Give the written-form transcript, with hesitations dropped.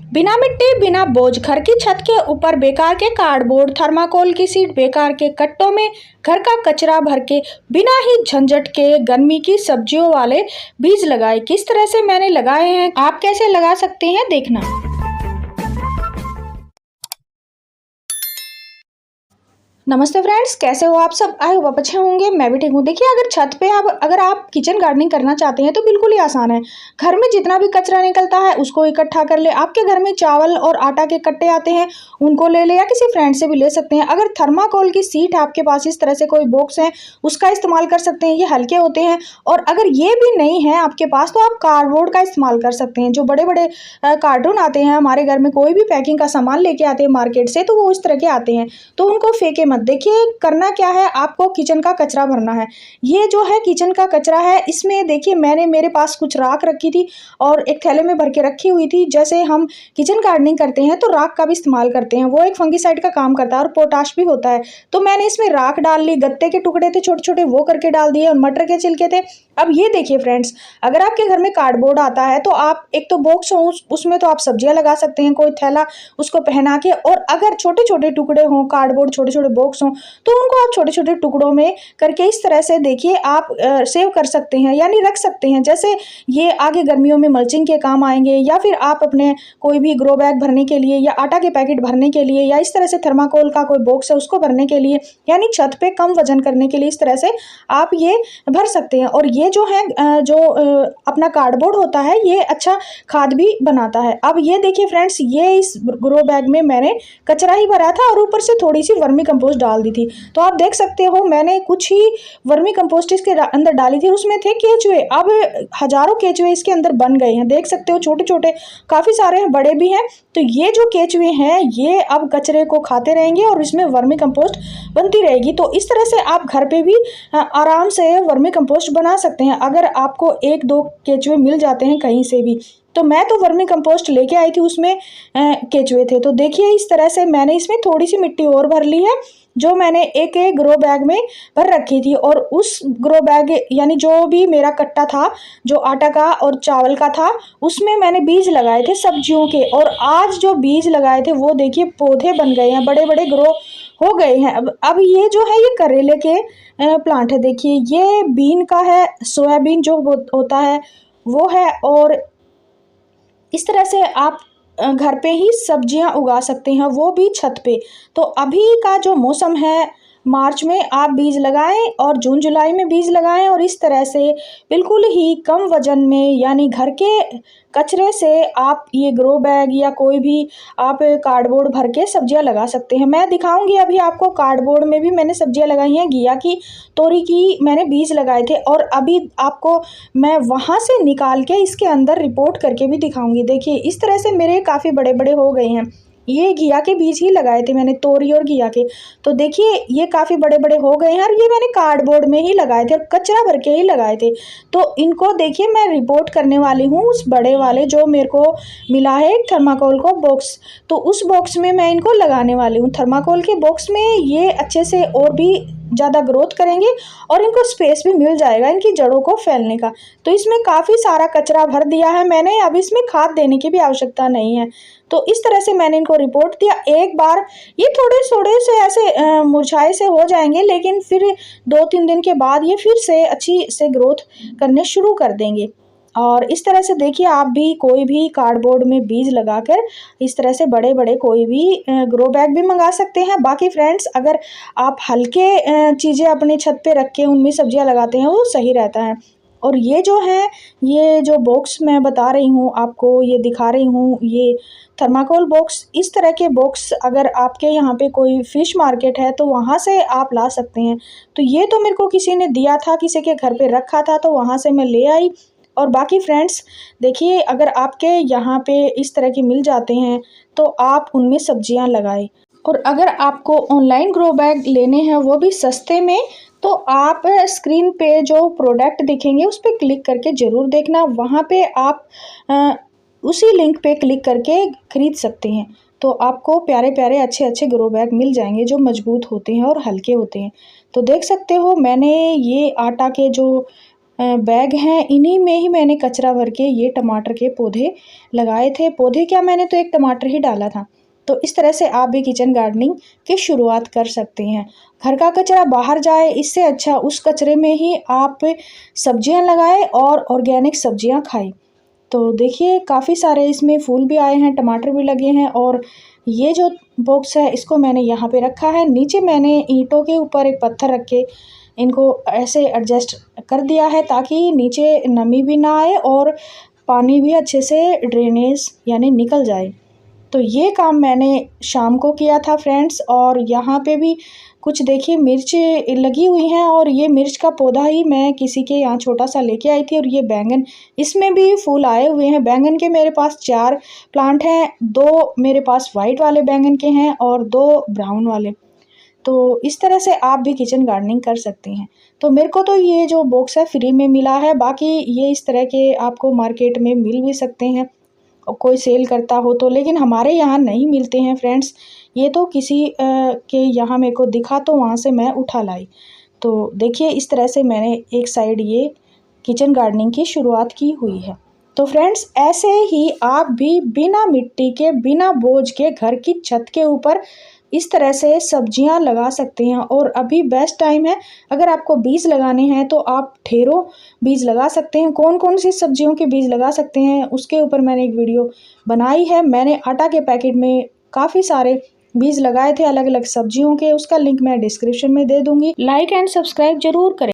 बिना मिट्टी बिना बोझ घर की छत के ऊपर बेकार के कार्डबोर्ड, थर्माकोल की सीट, बेकार के कट्टों में घर का कचरा भर के, बिना ही झंझट के गर्मी की सब्जियों वाले बीज लगाए। किस तरह से मैंने लगाए हैं, आप कैसे लगा सकते हैं, देखना। नमस्ते फ्रेंड्स, कैसे हो आप सब? आई होप अच्छे होंगे। मैं भी ठीक हूँ। देखिए, अगर छत पे अगर आप किचन गार्डनिंग करना चाहते हैं तो बिल्कुल ही आसान है। घर में जितना भी कचरा निकलता है उसको इकट्ठा कर ले। आपके घर में चावल और आटा के कट्टे आते हैं, उनको ले ले, या किसी फ्रेंड से भी ले सकते हैं। अगर थर्माकोल की सीट आपके पास, इस तरह से कोई बॉक्स है, उसका इस्तेमाल कर सकते हैं। ये हल्के होते हैं। और अगर ये भी नहीं है आपके पास तो आप कार्डबोर्ड का इस्तेमाल कर सकते हैं। जो बड़े बड़े कार्टून आते हैं हमारे घर में, कोई भी पैकिंग का सामान लेके आते हैं मार्केट से, तो वो इस तरह के आते हैं, तो उनको फेंके मत। देखिए, करना क्या है, आपको किचन का कचरा भरना है। ये जो है किचन का कचरा है, इसमें देखिए मैंने मेरे पास कुछ राख रखी थी और एक थैले में भर के रखी हुई थी। जैसे हम किचन गार्डनिंग करते हैं तो राख का भी इस्तेमाल करते हैं, वो एक फंगिसाइड का काम करता है और पोटाश भी होता है। तो मैंने इसमें राख डाल ली, गत्ते के टुकड़े थे छोटे छोटे, वो करके डाल दिए, और मटर के छिलके थे। अब ये देखिए फ्रेंड्स, अगर आपके घर में कार्डबोर्ड आता है तो आप एक तो बॉक्स हो, उसमें तो आप सब्जियां लगा सकते हैं, कोई थैला उसको पहना के। और अगर छोटे छोटे टुकड़े हों, कार्डबोर्ड छोटे छोटे बॉक्स हों, तो उनको आप छोटे छोटे टुकड़ों में करके इस तरह से देखिए आप सेव कर सकते हैं, यानी रख सकते हैं। जैसे ये आगे गर्मियों में मल्चिंग के काम आएंगे, या फिर आप अपने कोई भी ग्रो बैग भरने के लिए, या आटा के पैकेट भरने के लिए, या इस तरह से थर्माकोल का कोई बॉक्स है उसको भरने के लिए, यानी छत पे कम वजन करने के लिए इस तरह से आप ये भर सकते हैं। और ये जो है अपना कार्डबोर्ड होता है, ये अच्छा खाद भी बनाता है। अब ये देखिए फ्रेंड्स, ये इस ग्रो बैग में मैंने कचरा ही भरा था और ऊपर से थोड़ी सी वर्मी कंपोस्ट डाल दी थी। तो आप देख सकते हो मैंने कुछ ही वर्मी कंपोस्ट इसके अंदर डाली थी, उसमें थे केचुए। अब हजारों केचुए इसके अंदर बन गए हैं, देख सकते हो, छोटे छोटे काफी सारे हैं, बड़े भी हैं। तो ये जो केचुए हैं ये अब कचरे को खाते रहेंगे और इसमें वर्मी कंपोस्ट बनती रहेगी। तो इस तरह से आप घर पे भी आराम से वर्मी कंपोस्ट बना सकते हैं, अगर आपको एक दो केचुए मिल जाते हैं कहीं से भी। तो मैं तो वर्मी कंपोस्ट लेके आई थी, उसमें केचुए थे। तो देखिए, इस तरह से मैंने इसमें थोड़ी सी मिट्टी और भर ली है, जो मैंने एक एक ग्रो बैग में भर रखी थी। और उस ग्रो बैग, यानी जो भी मेरा कट्टा था, जो आटा का और चावल का था, उसमें मैंने बीज लगाए थे सब्जियों के। और आज जो बीज लगाए थे वो देखिए पौधे बन गए हैं, बड़े बड़े ग्रो हो गए हैं। अब ये जो है ये करेले के प्लांट है। देखिए, ये बीन का है, सोयाबीन जो होता है वो है। और इस तरह से आप घर पे ही सब्जियां उगा सकते हैं, वो भी छत पे। तो अभी का जो मौसम है, मार्च में आप बीज लगाएं और जून जुलाई में बीज लगाएं, और इस तरह से बिल्कुल ही कम वजन में, यानी घर के कचरे से आप ये ग्रो बैग या कोई भी आप कार्डबोर्ड भर के सब्जियां लगा सकते हैं। मैं दिखाऊंगी अभी आपको, कार्डबोर्ड में भी मैंने सब्जियां लगाई हैं। घिया की, तोरी की मैंने बीज लगाए थे, और अभी आपको मैं वहां से निकाल के इसके अंदर रिपोर्ट करके भी दिखाऊंगी। देखिए, इस तरह से मेरे काफ़ी बड़े बड़े हो गए हैं। ये घिया के बीज ही लगाए थे मैंने, तोरी और घिया के। तो देखिए, ये काफ़ी बड़े बड़े हो गए हैं, और ये मैंने कार्डबोर्ड में ही लगाए थे और कचरा भर के ही लगाए थे। तो इनको देखिए मैं रिपोर्ट करने वाली हूँ उस बड़े वाले जो मेरे को मिला है, एक थर्माकोल को बॉक्स। तो उस बॉक्स में मैं इनको लगाने वाली हूँ। थर्माकोल के बॉक्स में ये अच्छे से और भी ज़्यादा ग्रोथ करेंगे, और इनको स्पेस भी मिल जाएगा इनकी जड़ों को फैलने का। तो इसमें काफ़ी सारा कचरा भर दिया है मैंने, अब इसमें खाद देने की भी आवश्यकता नहीं है। तो इस तरह से मैंने इनको रिपोर्ट दिया। एक बार ये थोड़े थोड़े से ऐसे मुरझाए से हो जाएंगे, लेकिन फिर 2-3 दिन के बाद ये फिर से अच्छी से ग्रोथ करने शुरू कर देंगे। और इस तरह से देखिए, आप भी कोई भी कार्डबोर्ड में बीज लगाकर इस तरह से बड़े बड़े कोई भी ग्रो बैग भी मंगा सकते हैं। बाकी फ्रेंड्स, अगर आप हल्के चीज़ें अपने छत पे रख के उनमें सब्जियां लगाते हैं वो सही रहता है। और ये जो है, ये जो बॉक्स मैं बता रही हूँ आपको, ये दिखा रही हूँ, ये थर्माकोल बॉक्स, इस तरह के बॉक्स अगर आपके यहाँ पे कोई फ़िश मार्केट है तो वहाँ से आप ला सकते हैं। तो ये तो मेरे को किसी ने दिया था, किसी के घर पे रखा था, तो वहाँ से मैं ले आई। और बाकी फ्रेंड्स देखिए, अगर आपके यहाँ पे इस तरह के मिल जाते हैं तो आप उनमें सब्जियां लगाएं। और अगर आपको ऑनलाइन ग्रो बैग लेने हैं वो भी सस्ते में, तो आप स्क्रीन पे जो प्रोडक्ट दिखेंगे उस पर क्लिक करके ज़रूर देखना। वहाँ पे आप उसी लिंक पे क्लिक करके खरीद सकते हैं। तो आपको प्यारे प्यारे अच्छे अच्छे ग्रो बैग मिल जाएंगे जो मजबूत होते हैं और हल्के होते हैं। तो देख सकते हो मैंने ये आटा के जो बैग हैं, इन्हीं में ही मैंने कचरा भर के ये टमाटर के पौधे लगाए थे। पौधे क्या, मैंने तो एक टमाटर ही डाला था। तो इस तरह से आप भी किचन गार्डनिंग की शुरुआत कर सकते हैं। घर का कचरा बाहर जाए, इससे अच्छा उस कचरे में ही आप सब्जियां लगाएं और ऑर्गेनिक सब्जियां खाएं। तो देखिए काफ़ी सारे इसमें फूल भी आए हैं, टमाटर भी लगे हैं। और ये जो बॉक्स है इसको मैंने यहाँ पे रखा है। नीचे मैंने ईंटों के ऊपर एक पत्थर रख के इनको ऐसे एडजस्ट कर दिया है ताकि नीचे नमी भी ना आए और पानी भी अच्छे से ड्रेनेज यानी निकल जाए। तो ये काम मैंने शाम को किया था फ्रेंड्स। और यहाँ पे भी कुछ देखिए मिर्च लगी हुई हैं, और ये मिर्च का पौधा ही मैं किसी के यहाँ छोटा सा लेके आई थी। और ये बैंगन, इसमें भी फूल आए हुए हैं। बैंगन के मेरे पास 4 प्लांट हैं, 2 मेरे पास वाइट वाले बैंगन के हैं और 2 ब्राउन वाले। तो इस तरह से आप भी किचन गार्डनिंग कर सकती हैं। तो मेरे को तो ये जो बॉक्स है फ्री में मिला है, बाकी ये इस तरह के आपको मार्केट में मिल भी सकते हैं और कोई सेल करता हो तो, लेकिन हमारे यहाँ नहीं मिलते हैं फ्रेंड्स। ये तो किसी के यहाँ मेरे को दिखा तो वहाँ से मैं उठा लाई। तो देखिए इस तरह से मैंने एक साइड ये किचन गार्डनिंग की शुरुआत की हुई है। तो फ्रेंड्स ऐसे ही आप भी बिना मिट्टी के, बिना बोझ के घर की छत के ऊपर इस तरह से सब्जियां लगा सकते हैं। और अभी बेस्ट टाइम है, अगर आपको बीज लगाने हैं तो आप ढेरों बीज लगा सकते हैं। कौन कौन सी सब्जियों के बीज लगा सकते हैं उसके ऊपर मैंने एक वीडियो बनाई है। मैंने आटा के पैकेट में काफ़ी सारे बीज लगाए थे अलग अलग सब्जियों के, उसका लिंक मैं डिस्क्रिप्शन में दे दूंगी। लाइक एंड सब्सक्राइब जरूर करें।